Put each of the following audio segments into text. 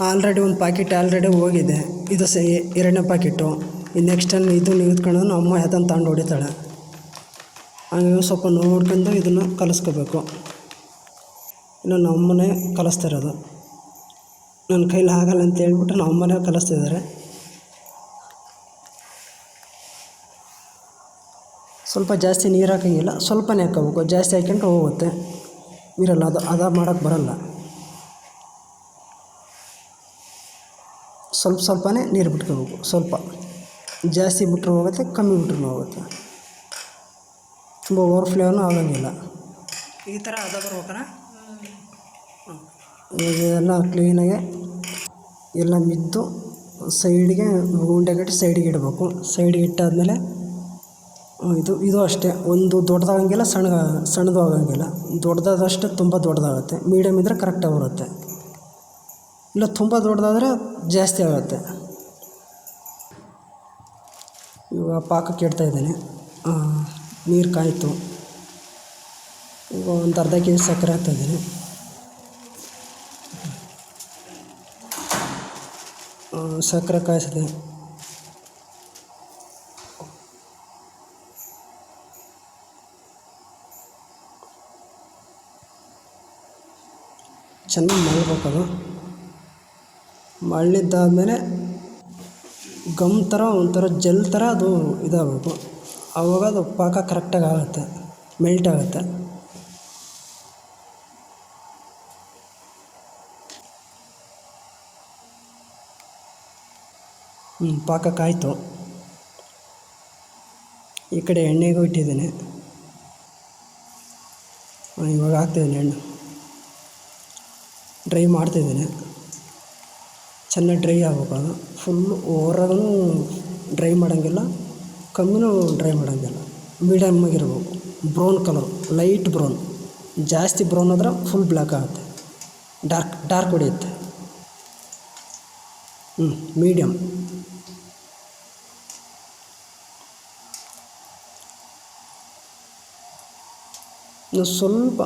Already ಒಂದು packet ಹೋಗಿದೆ. ಇದು ಎರಡನೇ ಪ್ಯಾಕೆಟು. ಇದು ನೆಕ್ಸ್ಟ್ ಟೈಮ್ ಇದು ನಿಂತ್ಕೊಂಡು ಅಮ್ಮ ಯಾವ್ದನ್ನು ತಗೊಂಡು ಹೊಡಿತಾಳೆ. ಹಂಗೆ ಸ್ವಲ್ಪ ನೋಡ್ಕೊಂಡು ಇದನ್ನು ಕಲಿಸ್ಕೋಬೇಕು. ಇನ್ನು ನಮ್ಮನೆ ಕಲಿಸ್ತಾ ಇರೋದು. ನನ್ನ ಕೈಲಿ ಆಗಲ್ಲ ಅಂತ ಹೇಳ್ಬಿಟ್ಟು ನಮ್ಮನೆ ಕಲಿಸ್ತಿದ್ದಾರೆ. ಸ್ವಲ್ಪ ಜಾಸ್ತಿ ನೀರು ಹಾಕೋಂಗಿಲ್ಲ, ಸ್ವಲ್ಪನೇ ಹಾಕೋಬೇಕು. ಜಾಸ್ತಿ ಹಾಕ್ಕೊಂಡ್ರೆ ಹೋಗುತ್ತೆ, ಇರಲ್ಲ. ಅದು ಮಾಡೋಕ್ಕೆ ಬರಲ್ಲ. ಸ್ವಲ್ಪನೇ ನೀರು ಬಿಟ್ಕೋಬೇಕು. ಸ್ವಲ್ಪ ಜಾಸ್ತಿ ಬಿಟ್ಟರು ಹೋಗುತ್ತೆ, ಕಮ್ಮಿ ಬಿಟ್ರೂ ಹೋಗುತ್ತೆ. ತುಂಬ ಓವರ್ಫ್ಲೋನು ಆಗೋಂಗಿಲ್ಲ. ಈ ಥರ ಬರ್ಬೇಕಲ್ಲ. ಎಲ್ಲ ಕ್ಲೀನಾಗೆ ಎಲ್ಲ ಮಿದ್ದು ಸೈಡಿಗೆ ಉಂಡೆ ಕಟ್ಟಿ ಸೈಡಿಗೆ ಇಡಬೇಕು. ಸೈಡಿಗೆ ಇಟ್ಟಾದಮೇಲೆ ಇದು ಅಷ್ಟೇ. ಒಂದು ದೊಡ್ಡದಾಗಂಗಿಲ್ಲ, ಸಣ್ಣದು ಆಗೋಂಗಿಲ್ಲ. ದೊಡ್ಡದಾದಷ್ಟು ತುಂಬ ದೊಡ್ಡದಾಗುತ್ತೆ. ಮೀಡಿಯಮ್ ಇದ್ದರೆ ಕರೆಕ್ಟಾಗಿ ಬರುತ್ತೆ. ಇಲ್ಲ ತುಂಬ ದೊಡ್ಡದಾದರೆ ಜಾಸ್ತಿ ಆಗುತ್ತೆ. ಇವಾಗ ಪಾಕಕ್ಕೆ ಇಡ್ತಾಯಿದ್ದೇನೆ. ನೀರು ಕಾಯಿತು. ಈಗ ಒಂದು ಅರ್ಧ ಕೆ ಜಿ ಸಕ್ಕರೆ ಹಾಕ್ತಾಯಿದ್ದೀನಿ. ಸಕ್ಕರೆ ಕಾಯಿಸಿದೆ. ಚೆನ್ನಾಗಿ ಮಳ್ಬೇಕದು. ಮಳ್ಳಿದ್ದಾದಮೇಲೆ ಗಮ್ ಥರ ಒಂಥರ ಜೆಲ್ ಥರ ಅದು ಇದಾಗಬೇಕು. ಆವಾಗ ಅದು ಪಾಕ ಕರೆಕ್ಟಾಗಿ ಆಗುತ್ತೆ, ಮೆಲ್ಟ್ ಆಗುತ್ತೆ. ಪಾಕ ಕಾಯ್ತು. ಈ ಕಡೆ ಎಣ್ಣೆಗೂ ಇಟ್ಟಿದ್ದೀನಿ. ಇವಾಗ ಹಾಕ್ತಿದ್ದೀನಿ ಎಣ್ಣೆ. ಡ್ರೈ ಮಾಡ್ತಿದ್ದೀನಿ. ಚೆನ್ನಾಗಿ ಡ್ರೈ ಆಗ್ಬೇಕು. ಅದು ಫುಲ್ಲು ಹೊರಗೂ ಡ್ರೈ ಮಾಡೋಂಗಿಲ್ಲ, ಕಮ್ಮಿನೂ ಡ್ರೈ ಮಾಡೋಂಗಿಲ್ಲ. ಮೀಡಿಯಮ್ ಆಗಿರ್ಬೇಕು. Brown colour, light brown. ಜಾಸ್ತಿ ಬ್ರೌನ್ ಆದ್ರೆ ಫುಲ್ ಬ್ಲ್ಯಾಕ್ ಆಗುತ್ತೆ, ಡಾರ್ಕ್ ಹೊಡೆಯುತ್ತೆ. ಮೀಡಿಯಮ್. ಸ್ವಲ್ಪ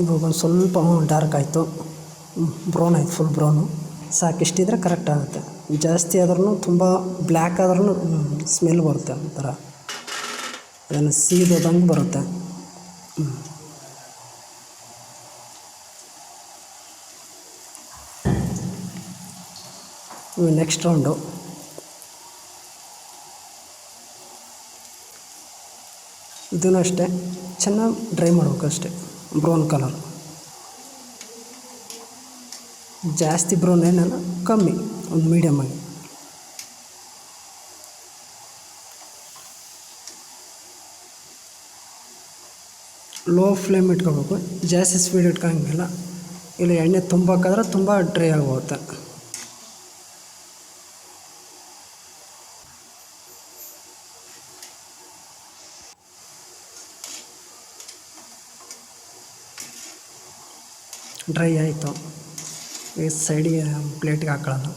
ಇವಾಗ ಒಂದು ಸ್ವಲ್ಪ ಡಾರ್ಕ್ ಆಯಿತು, ಬ್ರೌನ್ ಆಯಿತು, ಫುಲ್ ಬ್ರೌನು. ಸಾಕು. ಇಷ್ಟಿದ್ರೆ ಕರೆಕ್ಟ್ ಆಗುತ್ತೆ. ಜಾಸ್ತಿ ಆದ್ರೂ ತುಂಬ ಬ್ಲ್ಯಾಕ್ ಆದ್ರೂ ಸ್ಮೆಲ್ ಬರುತ್ತೆ ಒಂಥರ. ಅದನ್ನು ಸೀದೋದಂಗೆ ಬರುತ್ತೆ. Next round. ಇದೂ ಅಷ್ಟೇ, ಚೆನ್ನಾಗಿ ಡ್ರೈ ಮಾಡಬೇಕು ಅಷ್ಟೇ. ಬ್ರೌನ್ ಕಲರ್, ಜಾಸ್ತಿ ಬ್ರೌನ್ ಏನಲ್ಲ, ಕಮ್ಮಿ, ಒಂದು ಮೀಡಿಯಮ್ ಆಗಿ. ಲೋ ಫ್ಲೇಮ್ ಇಟ್ಕೋಬೇಕು, ಜಾಸ್ತಿ ಸ್ಪೀಡ್ ಇಟ್ಕೊಂಗಿಲ್ಲ. ಇಲ್ಲ ಎಣ್ಣೆ ತುಂಬ ಹಾಕಿದ್ರೆ ತುಂಬ ಡ್ರೈ ಆಗೋಗುತ್ತೆ. ಡ್ರೈ ಆಯಿತು. ಈ ಸೈಡಿಗೆ ಪ್ಲೇಟ್ಗೆ ಹಾಕೊಳ್ಳೋದು.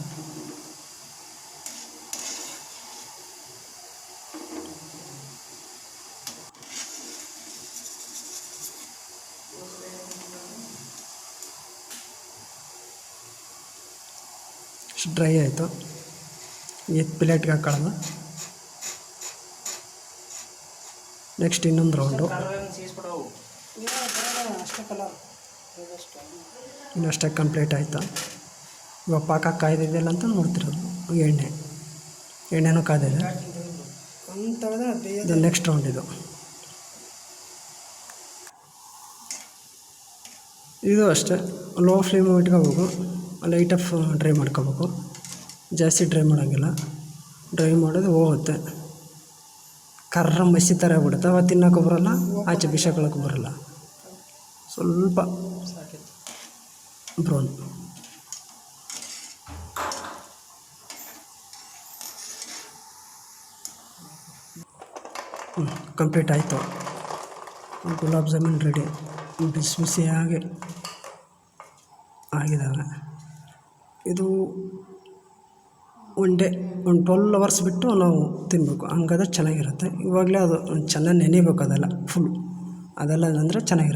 ಡ್ರೈ ಆಯಿತು. ಈ ಪ್ಲೇಟ್ಗೆ ಹಾಕೊಳ್ಳೋದು. ನೆಕ್ಸ್ಟ್ ಇನ್ನೊಂದು ರೌಂಡು. ಇನ್ನಷ್ಟೇ ಕಂಪ್ಲೀಟ್ ಆಯಿತು. ಇವಾಗ ಪಾಕ ಕಾಯ್ದಿದೆಯಲ್ಲ ಅಂತ ನೋಡ್ತಿರೋದು. ಎಣ್ಣೆನೂ ಕಾದಿದೆ. ಇದು ನೆಕ್ಸ್ಟ್ ರೌಂಡ್. ಇದು ಅಷ್ಟೇ, ಲೋ ಫ್ಲೇಮ್ ಇಟ್ಕೋಬೇಕು. ಲೈಟಾಗಿ ಡ್ರೈ ಮಾಡ್ಕೋಬೇಕು, ಜಾಸ್ತಿ ಡ್ರೈ ಮಾಡೋಂಗಿಲ್ಲ. ಡ್ರೈ ಮಾಡೋದು ಹೋಗುತ್ತೆ, ಕರ್ರ ಮಸಿ ಥರ ಆಗ್ಬಿಡುತ್ತೆ. ಅವ ತಿನ್ನೋಕ್ಕೂ ಬರೋಲ್ಲ, ಆಚೆ ಬಿಸಾಕೊಳ್ಳೋಕ್ಕೂ ಬರೋಲ್ಲ. ಸ್ವಲ್ಪ ಬ್ರೌನ್. ಕಂಪ್ಲೀಟ್ ಆಯಿತು. ಗುಲಾಬ್ ಜಾಮೂನ್ ರೆಡಿ. ಬಿಸಿ ಬಿಸಿಯಾಗಿ ಆಗಿದ್ದಾವೆ. ಇದು ಒನ್ ಡೇ ಒಂದು 12 ಅವರ್ಸ್ ಬಿಟ್ಟು ನಾವು ತಿನ್ನಬೇಕು. ಹಂಗಾದ್ರೆ ಚೆನ್ನಾಗಿರುತ್ತೆ. ಇವಾಗಲೇ ಅದು ಚೆನ್ನಾಗಿ ನೆನಿಬೇಕು ಅದೆಲ್ಲ ಫುಲ್. ಅದೆಲ್ಲ ಅಂದರೆ ಚೆನ್ನಾಗಿರುತ್ತೆ.